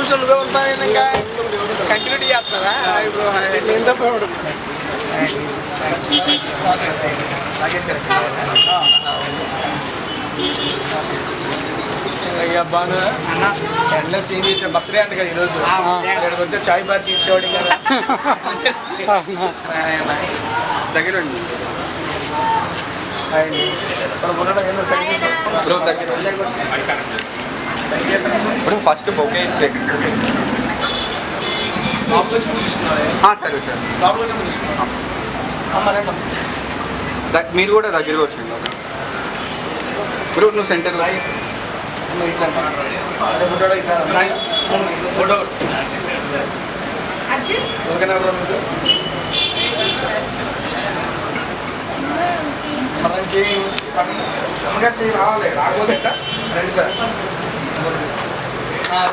కూర్చొని నువ్వే ఉంటావు ఇంకా కంటిన్యూటీ చేస్తారా ఇప్పుడు ఎంత బాను ఎండ సీన్ చేసే బర్త్డే అంట కదా ఈరోజు ఇక్కడికి వస్తే చాయ్ పార్టీ ఇచ్చేవాడు కదా దగ్గరండి ఇప్పుడు ఫస్ట్ బొకే ఇచ్చే సరే సార్ మీరు కూడా దగ్గరగా వచ్చండి ఇప్పుడు నువ్వు సెంటర్ రావాలి రాకపోతే రండి సార్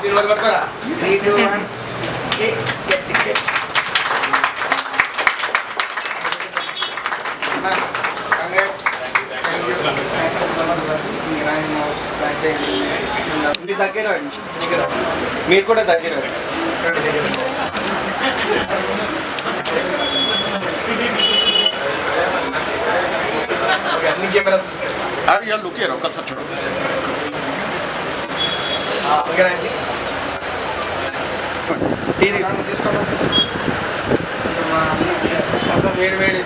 దీని వరకు పడతారా 3, 2, 1 దగ్గర మీరు కూడా దగ్గర అన్ని కెమెరాస్ అది లుక్ ఒక్కసారి చూడు టీ తీసుకోండి వేడి వేడి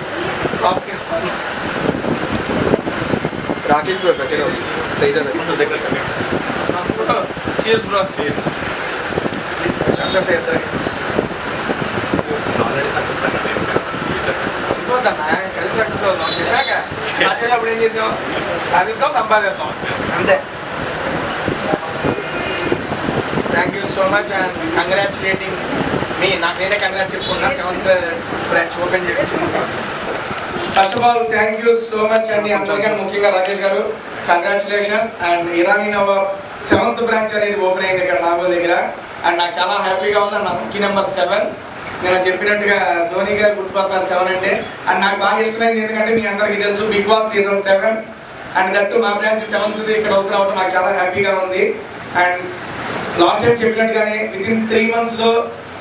రాకేష్ బ్రో దగ్గర దగ్గర చీర్స్ బ్రో చీర్స్ సక్సెస్ అవుతుంది ఆల్రెడీ సక్సెస్ అయిపోతానా కలిసి సక్సెస్ అవుతాం చెప్పాక సాధ్యమైనప్పుడు ఏం చేసాం సాధిస్తాం సంపాదిస్తాం అంతే thank you so much and congratulating మీ నాకు నేనే కంగ్రాట్ చెప్పుకున్నా 7th బ్రాంచ్ ఓపెన్ చేయించింది first of all thank you so much అండి అందరికీ ముఖ్యంగా రాకేష్ గారు congratulations and Irani Nawab 7th branch అనేది ఓపెన్ అయింది ఇక్కడ నాగోల్ దగ్గర అండ్ నాకు చాలా హ్యాపీగా ఉంది అండ్ నా లక్కీ నెంబర్ 7 నేను చెప్పినట్టుగా ధోని గారు గుర్తుపడతారు 7 అంటే అండ్ నాకు బాగా ఇష్టమైంది ఎందుకంటే మీ అందరికీ తెలుసు Bigg Boss season 7 and that మా బ్రాంచ్ 7th ఇక్కడ ఓపెన్ అవడం నాకు చాలా హ్యాపీగా ఉంది అండ్ లాస్ట్ టైం చెప్పినట్టుగానే వితిన్ 3 monthsలో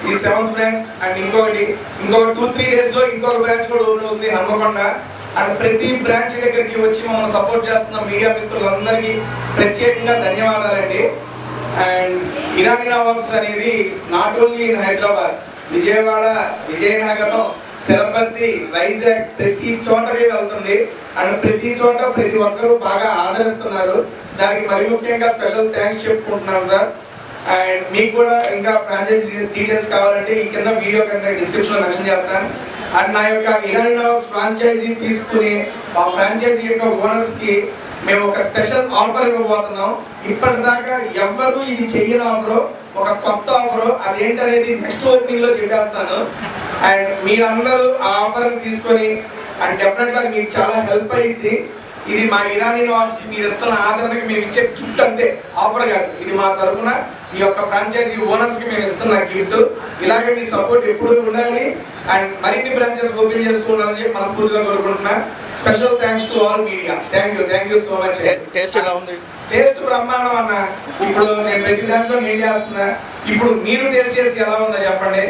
ఈ 7th బ్రాంచ్ అండ్ ఇంకొక 2-3 daysలో ఇంకొక బ్రాంచ్ కూడా ఓపెన్ అవుతుంది హన్మకొండ అండ్ ప్రతి బ్రాంచ్ దగ్గరికి వచ్చి మమ్మల్ని సపోర్ట్ చేస్తున్న మీడియా మిత్రులందరికీ ప్రత్యేకంగా ధన్యవాదాలండి అండ్ ఇరానీ నవాబ్స్ అనేది not only in Hyderabad Vijayawada Vizianagaram Tirupati Vizag ప్రతి చోటకి వెళ్తుంది అండ్ ప్రతి చోట ప్రతి ఒక్కరూ బాగా ఆదరిస్తున్నారు దానికి మరి ముఖ్యంగా స్పెషల్ థ్యాంక్స్ చెప్పుకుంటున్నాను సార్ అండ్ మీకు కూడా ఇంకా ఫ్రాంచైజీ డీటెయిల్స్ కావాలంటే ఈ కింద వీడియో కింద డిస్క్రిప్షన్లో మెన్షన్ చేస్తాను అండ్ నా యొక్క ఇరానీ నవాబ్స్ ఫ్రాంచైజీ తీసుకుని ఆ ఫ్రాంచైజీ యొక్క ఓనర్స్కి మేము ఒక స్పెషల్ ఆఫర్ ఇవ్వబోతున్నాం ఇప్పటిదాకా ఎవ్వరూ ఇది చెయ్యని ఆఫరు ఒక కొత్త ఆఫరు అదేంటనేది నెక్స్ట్ ఓపెనింగ్లో చెప్పేస్తాను అండ్ మీరందరూ ఆ ఆఫర్ని తీసుకొని అండ్ డెఫినెట్గా మీకు చాలా హెల్ప్ అయ్యింది ఇది మా ఇరానీ నవాబ్స్ మీరు ఇస్తున్న ఆదరణకి మేము ఇచ్చే గిఫ్ట్ అంతే ఆఫర్ కాదు ఇది మా తరఫున ఈ యొక్క ఫ్రాంచైజీ ఓనర్స్కి మేము ఇస్తున్న గిఫ్ట్ ఇలాగే మీ సపోర్ట్ ఎప్పుడు ఉండాలి అండ్ మరిన్ని బ్రాంచెస్ ఓపెన్ చేస్తూ ఉండాలని చెప్పి మనస్ఫూర్తిగా కోరుకుంటున్నా special thanks to all media thank you so much taste ఎలా ఉంది టేస్ట్ బ్రహ్మాండం అన్న ఇప్పుడు నేను ప్రతి బ్రాంచ్లో నేను చేస్తున్నా ఇప్పుడు మీరు టేస్ట్ చేసి ఎలా ఉందో చెప్పండి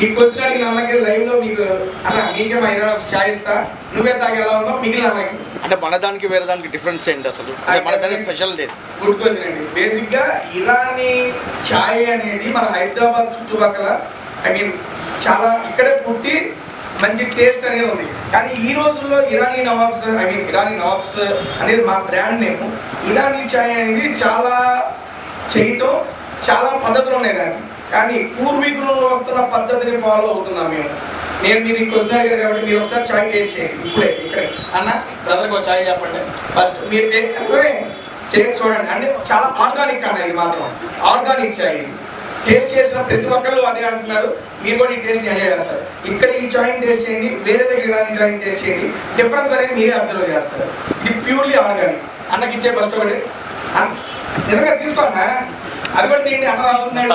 ఈ క్వశ్చన్ అడిగిన అన్నకి లైవ్లో మీకు అన్న మీకే మా ఇరానీ చాయ్ ఇస్తా నువ్వే తాగి ఎలా ఉందో మిగిలిన అన్నకి అంటే మన దానికి వేరే దానికి డిఫరెన్స్ ఏంటి అసలు మన దానికి స్పెషల్ లేదు గుడ్ క్వశ్చన్ అండి బేసిక్గా ఇరానీ చాయ్ అనేది మన హైదరాబాద్ చుట్టుపక్కల ఐ మీన్ చాలా ఇక్కడే పుట్టి మంచి టేస్ట్ అనేది ఉంది కానీ ఈ రోజుల్లో ఇరానీ నవాబ్స్ అనేది మా బ్రాండ్ నేమ్ ఇరానీ చాయ్ అనేది చాలా చేయటం చాలా పద్ధతులు ఉన్నాయి దానికి కానీ పూర్వీకులు వస్తున్న పద్ధతిని ఫాలో అవుతున్నాం నేను మీరు ఈ క్వశ్చన్ అడిగారు కాబట్టి మీరు ఒకసారి చాయ్ టేస్ట్ చేయండి ఇప్పుడే ఇక్కడ అన్న బ్రదర్కి ఒక చాయ్ చెప్పండి ఫస్ట్ మీరు చేసి చూడండి అంటే చాలా ఆర్గానిక్ అన్న ఇది మాత్రం ఆర్గానిక్ చాయ్ ఇది టేస్ట్ చేసిన ప్రతి ఒక్కళ్ళు అదే అంటున్నారు మీరు కూడా ఈ టేస్ట్ని ఎంజాయ్ చేస్తారు ఇక్కడ ఈ చాయ్ని టేస్ట్ చేయండి వేరే దగ్గర ఇరానీ చాయ్ని టేస్ట్ చేయండి డిఫరెన్స్ అనేది మీరే అబ్జర్వ్ చేస్తారు ఇది ప్యూర్లీ ఆర్గానిక్ అన్నకి ఇచ్చే ఫస్ట్ ఒకటి నిజంగా తీసుకోండి అది కూడా తీయండి అన్న రావుతున్నాడు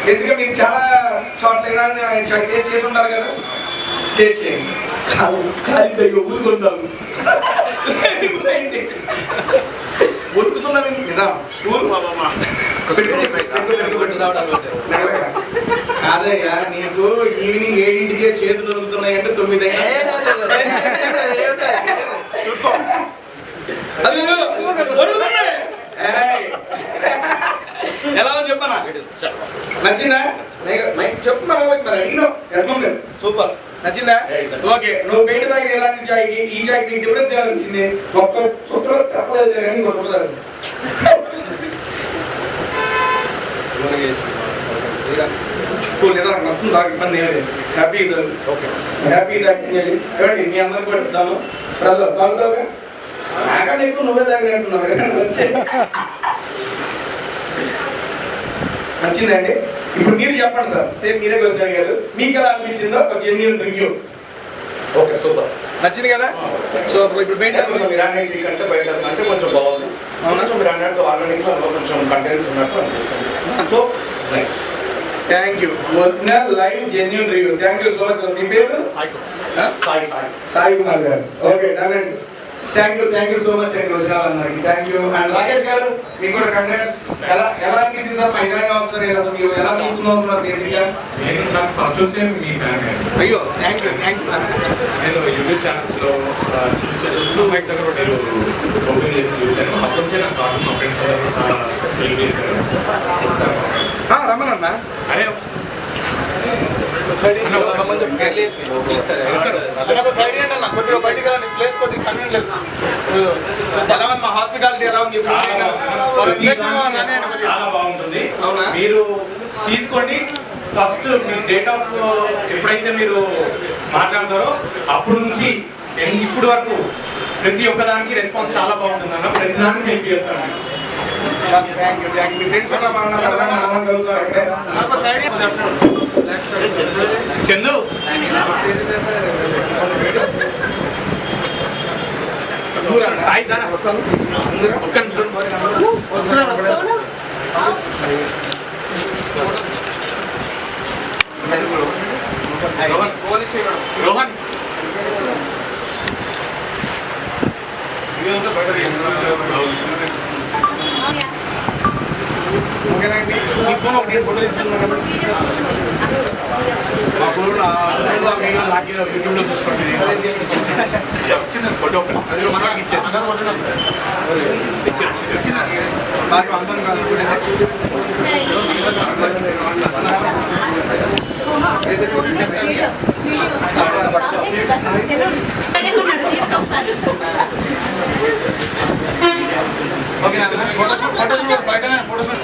బేసిక్గా మీరు చాలా చోట్ల ఇరానీ చాయ్ టేస్ట్ చేసి ఉంటారు కదా టేస్ట్ చేయండి ఖాళీ ఊరుకుందాం ఉరుకుతున్నా కాదయ్యా, నీకు ఈవినింగ్ 7ంటికే చేతులు ఉరుకుతున్నాయంటే 9 అయినా ఎలా అని చెప్పనా? నచ్చిందా? చెప్పు మరి అడిగినావు ఎట్లా ఉంది? సూపర్. నచ్చిందా? ఓకే. నువ్వు పెయింట్ తాగిన ఎలాంటి చాయ్కి ఈ చాయ్కి నీకు డిఫరెన్స్ ఏమనిపించింది? ఒక్క చుక్కలో తప్పలేదు కానీ ఇంకో చుక్క తాగు. ఇబ్బంది ఏమి లేదు. హ్యాపీ హ్యాపీ ఏమండి మీ అందరికి కూడా ఇద్దాము. ప్రజలు తాగుతావుగా? నాకన్నా ఎక్కువ నువ్వే తాగినట్టున్నావు. నచ్చిందండి? ఇప్పుడు మీరు చెప్పండి సార్. సేమ్ మీరే క్వశ్చన్ అడిగారు. మీకు ఎలా అనిపించిందో ఒక జెన్యూన్ రివ్యూ. Okay, super. నచ్చింది కదా? సో ఇప్పుడు బయట కొంచెం ఇరానిక్ కంటే బయట అంటే కొంచెం బాగుంది. అవునా? సో మీరు అన్నట్టు ఆర్గానిక్ లో కొంచెం కంటెంట్స్ ఉన్నట్టు అనిపిస్తుంది. So nice. Thank you. Original live genuine review. Thank you so much. మీ పేరు? సాయి కుమార్ గారు. ఓకే, డన్ అండి. థ్యాంక్ యూ సో మచ్ అండి వచ్చినందరికి. Thank you. అండ్ రాకేష్ గారు మీకు కూడా కంగ్రాట్స్. ఎలా అనిపించింది సార్ మా ఇరానీ ఆఫీసర్? అసలు మీరు ఎలా తీసుకుందాం బేసిక్గా? నేను నాకు ఫస్ట్ వచ్చే మీ ఫ్యాన్. అయ్యో, థ్యాంక్ యూ. నేను యూట్యూబ్ ఛానల్స్లో చూస్తూ బయట దగ్గర నేను ఓపెన్ చేసి చూశాను. అప్పటి నుంచే నాకు కాదు, మా ఫ్రెండ్స్ అందరూ చాలా హెల్ప్ చేశారు. రమ్మనన్నా. అరే మా హాస్పిటాలిటీ ఎలా ఉంది? చాలా బాగుంటుంది. మీరు తీసుకోండి. ఫస్ట్ మీ డేట్ ఆఫ్ ఎప్పుడైతే మీరు మాట్లాడతారో అప్పటి నుంచి ఇప్పుడు వరకు ప్రతి ఒక్కదానికి రెస్పాన్స్ చాలా బాగుంటుంది అన్న. ప్రతి దానికి హెల్ప్ చేస్తాను. మీ ఫ్రెండ్స్ చందు సాయి దారా ఒక్క నిమిషం. రోహన్ ఓకేనండి. మీ ఫోన్ ఒకటి ఫోటో తీసుకున్నాను కదా. మా ఫోన్ వీడియో లాగే యూట్యూబ్లో చూసుకోండి. ఫోటో మనకి ఇచ్చారు నాకు అందరం కాదు. ఓకే, ఫోటోషూట్ బయట ఫోటోషూట్